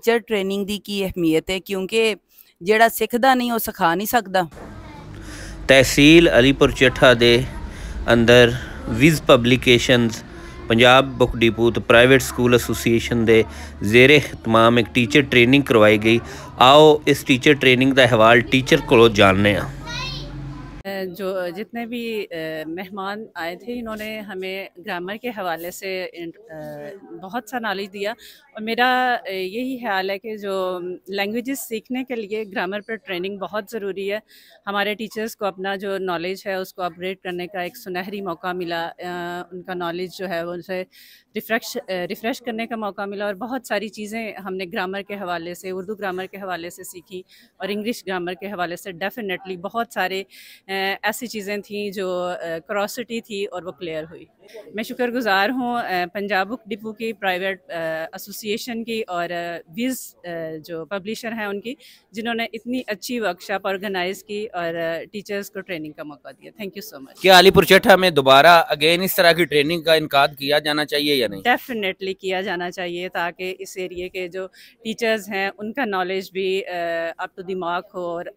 Teacher training दी की अहमियत है, क्योंकि ਜਿਹੜਾ ਸਿੱਖਦਾ ਨਹੀਂ ਉਹ ਸਿਖਾ ਨਹੀਂ ਸਕਦਾ। तहसील अलीपुर चट्ठा दे अंदर विज़ पब्लिकेशंस पंजाब बुक डिपो तो प्राइवेट स्कूल एसोसीएशन दे ज़ेरे इख्तिमाम एक टीचर ट्रेनिंग करवाई गई। आओ इस टीचर ट्रेनिंग का हवाल टीचर को जानने। जो जितने भी मेहमान आए थे, इन्होंने हमें ग्रामर के हवाले से बहुत सा नॉलेज दिया। और मेरा यही ख्याल है कि जो लैंग्वेजेस सीखने के लिए ग्रामर पर ट्रेनिंग बहुत ज़रूरी है। हमारे टीचर्स को अपना जो नॉलेज है उसको अपग्रेड करने का एक सुनहरी मौका मिला। उनका नॉलेज जो है वो उनसे रिफ़्रेश करने का मौका मिला। और बहुत सारी चीज़ें हमने ग्रामर के हवाले से, उर्दू ग्रामर के हवाले से सीखी और इंग्लिश ग्रामर के हवाले से डेफ़िनेटली बहुत सारे ऐसी चीज़ें थी जो क्रॉसिटी थी और वो क्लियर हुई। मैं शुक्रगुज़ार हूँ पंजाब बुक डिपो की, प्राइवेट एसोसिएशन की और विज़ जो पब्लिशर हैं उनकी, जिन्होंने इतनी अच्छी वर्कशॉप ऑर्गेनाइज़ की और टीचर्स को ट्रेनिंग का मौका दिया। Thank you so much. क्या अलीपुर चट्ठा में दोबारा अगेन इस तरह की ट्रेनिंग का इनकाद किया जाना चाहिए या नहीं? डेफिनेटली किया जाना चाहिए, ताकि इस एरिए के जो टीचर्स हैं उनका नॉलेज भी अप टू द मार्क हो और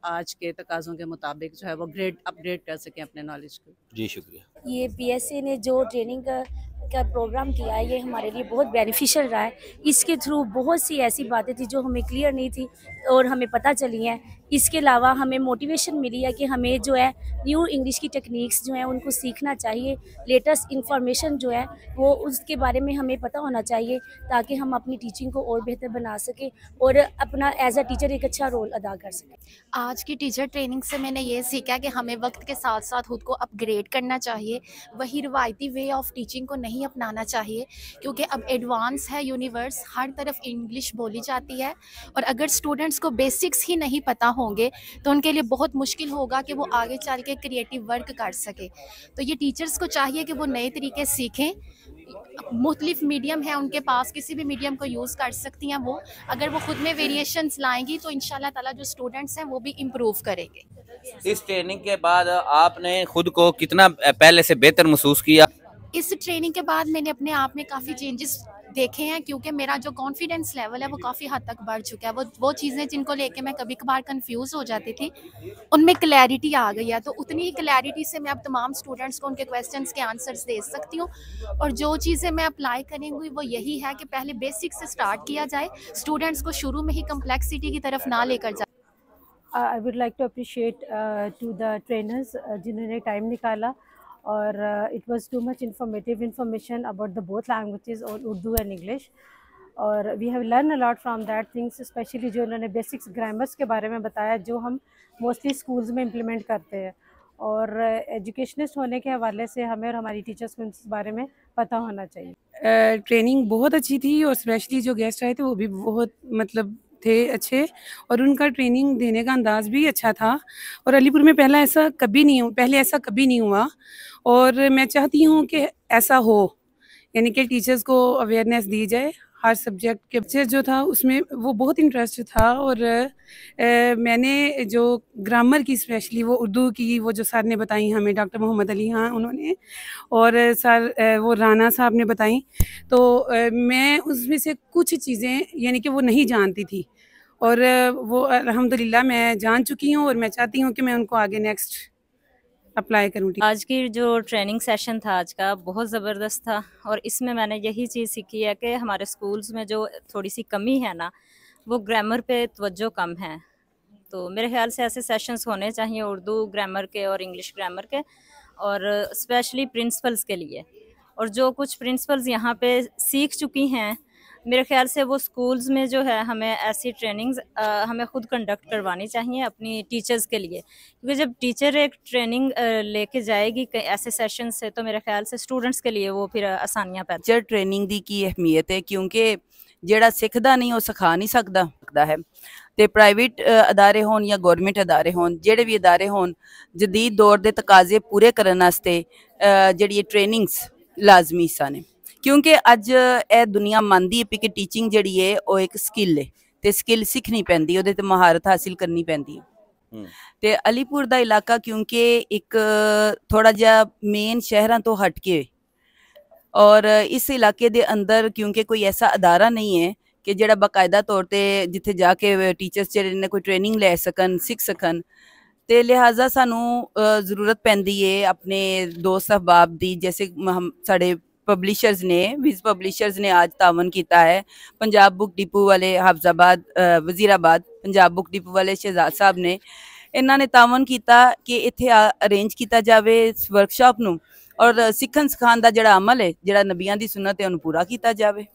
आज के तकाज़ों के मुताबिक जो है वो अपग्रेड कर सकें अपने नॉलेज को। जी शुक्रिया। ये पीएससी ने जो ट्रेनिंग का प्रोग्राम किया है, ये हमारे लिए बहुत बेनिफिशियल रहा है। इसके थ्रू बहुत सी ऐसी बातें थी जो हमें क्लियर नहीं थी और हमें पता चली हैं। इसके अलावा हमें मोटिवेशन मिली है कि हमें जो है न्यू इंग्लिश की टेक्निक्स जो हैं उनको सीखना चाहिए। लेटेस्ट इंफॉर्मेशन जो है वो उसके बारे में हमें पता होना चाहिए, ताकि हम अपनी टीचिंग को और बेहतर बना सकें और अपना एज अ टीचर एक अच्छा रोल अदा कर सकें। आज की टीचर ट्रेनिंग से मैंने ये सीखा कि हमें वक्त के साथ साथ खुद को अपग्रेड करना चाहिए। वही रिवायती वे ऑफ टीचिंग को नहीं अपनाना चाहिए, क्योंकि अब एडवांस है यूनिवर्स, हर तरफ इंग्लिश बोली जाती है। और अगर स्टूडेंट्स को बेसिक्स ही नहीं पता होंगे तो उनके लिए बहुत मुश्किल होगा कि वो आगे चल के क्रिएटिव वर्क कर सके। तो ये टीचर्स को चाहिए कि वो नए तरीके सीखें। मुख्तलिफ मीडियम है उनके पास, किसी भी मीडियम को यूज़ कर सकती हैं वो। अगर वो खुद में वेरिएशंस लाएंगी तो इंशाल्लाह ताला जो स्टूडेंट्स हैं वो भी इम्प्रूव करेंगे। इस ट्रेनिंग के बाद आपने खुद को कितना पहले से बेहतर महसूस किया? इस ट्रेनिंग के बाद मैंने अपने आप में काफ़ी चेंजेस देखे हैं, क्योंकि मेरा जो कॉन्फिडेंस लेवल है वो काफ़ी हद तक बढ़ चुका है। वो चीज़ें जिनको लेके मैं कभी कभार कंफ्यूज हो जाती थी, उनमें क्लैरिटी आ गई है। तो उतनी ही क्लैरिटी से मैं अब तमाम स्टूडेंट्स को उनके क्वेश्चंस के आंसर्स दे सकती हूँ। और जो चीज़ें मैं अप्लाई करूँगी वो यही है कि पहले बेसिक से स्टार्ट किया जाए, स्टूडेंट्स को शुरू में ही कम्प्लेक्सिटी की तरफ ना लेकर जाए। I would like to appreciate to the trainers जिन्होंने टाइम निकाला और it was too much information about the both languages और उर्दू and English। और we have learned a lot from that things, especially जो उन्होंने बेसिक्स ग्रामर्स के बारे में बताया जो हम मोस्टली स्कूल्स में इम्प्लीमेंट करते हैं। और एजुकेशनिस्ट होने के हवाले से हमें और हमारी टीचर्स को इस बारे में पता होना चाहिए। ट्रेनिंग बहुत अच्छी थी और स्पेशली जो गेस्ट आए थे वो भी बहुत मतलब थे अच्छे, और उनका ट्रेनिंग देने का अंदाज़ भी अच्छा था। और अलीपुर में पहले ऐसा कभी नहीं हुआ और मैं चाहती हूँ कि ऐसा हो, यानी कि टीचर्स को अवेयरनेस दी जाए। हर सब्जेक्ट के बच्चे जो था उसमें वो बहुत इंटरेस्ट था। और मैंने जो ग्रामर की स्पेशली वो उर्दू की वो जो सर ने बताई हमें, डॉक्टर मोहम्मद अली हाँ उन्होंने, और सर वो राना साहब ने बताई, तो मैं उसमें से कुछ चीज़ें यानी कि वो नहीं जानती थी और वो अल्हम्दुलिल्लाह मैं जान चुकी हूँ और मैं चाहती हूँ कि मैं उनको आगे नेक्स्ट अप्लाई करूँ। आज की जो ट्रेनिंग सेशन था आज का बहुत ज़बरदस्त था और इसमें मैंने यही चीज़ सीखी है कि हमारे स्कूल्स में जो थोड़ी सी कमी है ना, वो ग्रामर पे तवज्जो कम है। तो मेरे ख्याल से ऐसे सेशंस होने चाहिए उर्दू ग्रामर के और इंग्लिश ग्रामर के, और स्पेशली प्रिंसिपल्स के लिए। और जो कुछ प्रिंसिपल्स यहाँ पे सीख चुकी हैं, मेरे ख्याल से वो स्कूल्स में जो है हमें ऐसी ट्रेनिंग्स हमें खुद कंडक्ट करवानी चाहिए अपनी टीचर्स के लिए, क्योंकि जब टीचर एक ट्रेनिंग लेके जाएगी ऐसे सेशन से तो मेरे ख्याल से स्टूडेंट्स के लिए वो फिर आसानियाँ पैदा। टीचर ट्रेनिंग दी की अहमियत है, क्योंकि ਜਿਹੜਾ ਸਿੱਖਦਾ ਨਹੀਂ ਉਹ ਸਿਖਾ ਨਹੀਂ ਸਕਦਾ ਹੈ। ਤੇ ਪ੍ਰਾਈਵੇਟ ਅਦਾਰੇ ਹੋਣ ਜਾਂ ਗਵਰਨਮੈਂਟ ਅਦਾਰੇ ਹੋਣ, ਜਿਹੜੇ ਵੀ ਅਦਾਰੇ ਹੋਣ, ਜਦੀਦ ਦੌਰ ਦੇ ਤਕਾਜ਼ੇ ਪੂਰੇ ਕਰਨ ਵਾਸਤੇ ਜਿਹੜੀ ਇਹ ਟ੍ਰੇਨਿੰਗਸ ਲਾਜ਼ਮੀ ਹਿੱਸਾ ਨੇ। क्योंकि अज ये दुनिया मानती है कि टीचिंग जी है वो एक स्किल है, तो स्किल सीखनी पैंदी, उहदे ते महारत हासिल करनी पैंदी है। तो अलीपुर का इलाका क्योंकि एक थोड़ा जिहा मेन शहरों तो हट के और इस इलाके दे अंदर क्योंकि कोई ऐसा अदारा नहीं है कि ਜਿਹੜਾ ਬਾਕਾਇਦਾ ਤੌਰ ਤੇ ਜਿੱਥੇ ਜਾ ਕੇ ਟੀਚਰਸ ਜਿਹੜੇ ਨੇ ਕੋਈ ਟ੍ਰੇਨਿੰਗ ਲੈ ਸਕਣ, ਸਿੱਖ ਸਕਣ। ਤੇ ਲਿਹਾਜ਼ਾ ਸਾਨੂੰ ਜ਼ਰੂਰਤ ਪੈਂਦੀ ਏ ਆਪਣੇ ਦੋਸਤ ਅਹਿਬਾਬ ਦੀ, जैसे ਸਾਡੇ पब्लिशर्स ने विज पब्लिशर्स ने आज तावन किया है। पंजाब बुक डिपो वाले हाफजाबाद वजीराबाद पंजाब बुक डिपो वाले शहजाद साहब ने इन्होंने तावन किया कि इत्थे अरेंज किया जाए इस वर्कशॉप नूं और सिखन सिखाने का जिहड़ा अमल है, जिहड़ा नबियां दी सुन्नत है, उन्हें पूरा किया जाए।